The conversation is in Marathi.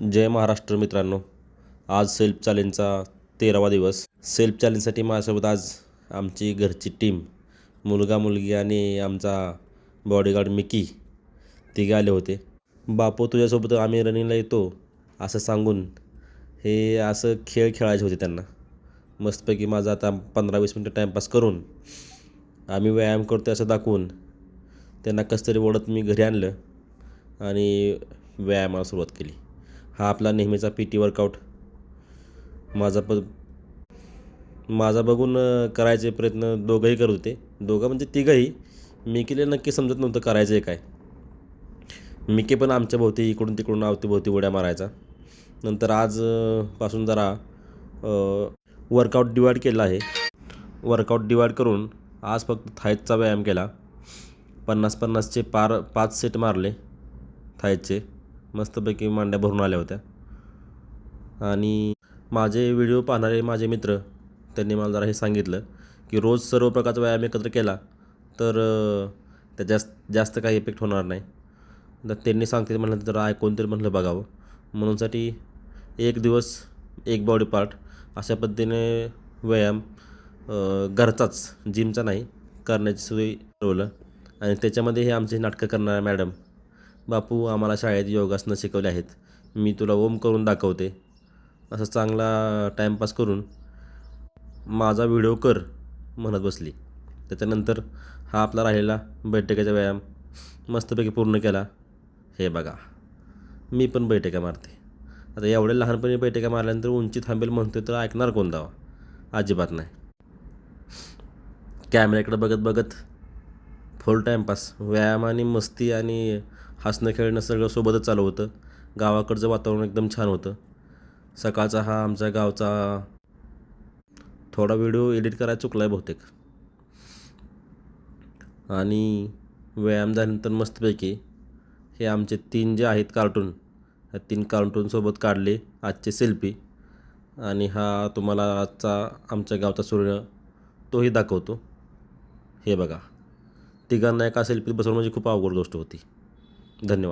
जय महाराष्ट्र मित्रांनो. आज सेल्फ चॅलेंजचा 13वा दिवस. सेल्फ चॅलेंजसाठी माझ्यासोबत आज आमची घरची टीम, मुलगा मुलगी आणि आमचा बॉडीगार्ड मिकी तिघे आले होते. बापू तुझ्यासोबत आम्ही रनिंगला येतो असं सांगून हे असं खेळ खेळायचे होते त्यांना. मस्तपैकी माझा आता 15-20 मिनटं टाईमपास करून आम्ही व्यायाम करतो असं दाखवून त्यांना कसं तरी ओढत मी घरी आणलं आणि व्यायामाला सुरुवात केली. हा आपला नेहमीचा PT वर्कआउट माझा बघून करायचे प्रयत्न दोघंही करत होते. दोघं म्हणजे तिघंही. मिकीला नक्की समजत नव्हतं करायचं आहे काय. मिकी पण आमच्या भोवती इकडून तिकडून अवतीभोवती उड्या मारायचा. नंतर आज पासून जरा वर्कआउट डिवाईड केला आहे. वर्कआउट डिवाईड करून आज फक्त थायचा व्यायाम केला. 50-50चे 5 सेट मारले थायचे. मस्तपैकी मांड्या भरून आल्या होत्या. आणि माझे व्हिडिओ पाहणारे माझे मित्र त्यांनी मला जरा हे सांगितलं की रोज सर्व प्रकारचा व्यायाम एकत्र केला तर त्यात जास्त काही इफेक्ट होणार नाही. तर त्यांनी सांगते म्हटलं तर ऐकून तरी म्हटलं बघावं म्हणूनसाठी एक दिवस एक बॉडी पार्ट अशा पद्धतीने व्यायाम घरचाच, जिमचा नाही, करण्याची सोय ठरवलं. आणि त्याच्यामध्ये हे आमचे नाटकं करणाऱ्या मॅडम, बापू आम्हाला शाळेत योगासनं शिकवले आहेत, मी तुला ओम करून दाखवते, असं चांगला टाईमपास करून माझा व्हिडिओ कर म्हणत बसली. त्याच्यानंतर हा आपला राहिलेला बैठकीचा व्यायाम मस्तपैकी पूर्ण केला. हे बघा, मी पण बैठका मारते. आता एवढ्या लहानपणी बैठका मारल्यानंतर उंची थांबेल म्हणतोय तर ऐकणार कोण दावा? अजिबात नाही. कॅमेऱ्याकडे बघत बघत फुल टाईमपास, व्यायाम आणि मस्ती आणि हसणं खेळणं सगळं सोबतच चालू होतं. गावाकडचं वातावरण एकदम छान होतं. सकाळचा हा आमच्या गावचा थोडा व्हिडिओ एडिट करायला चुकला आहे बहुतेक. आणि व्यायाम झाल्यानंतर मस्तपैकी हे आमचे 3 जे आहेत कार्टून, ह्या 3 कार्टूनसोबत काढले आजचे सेल्फी. आणि हा तुम्हाला आजचा आमच्या गावचा सूर्य तोही दाखवतो. हे बघा, तिघांना एका सेल्फीत बसवणं म्हणजे खूप अवघड गोष्ट होती. धन्यवाद.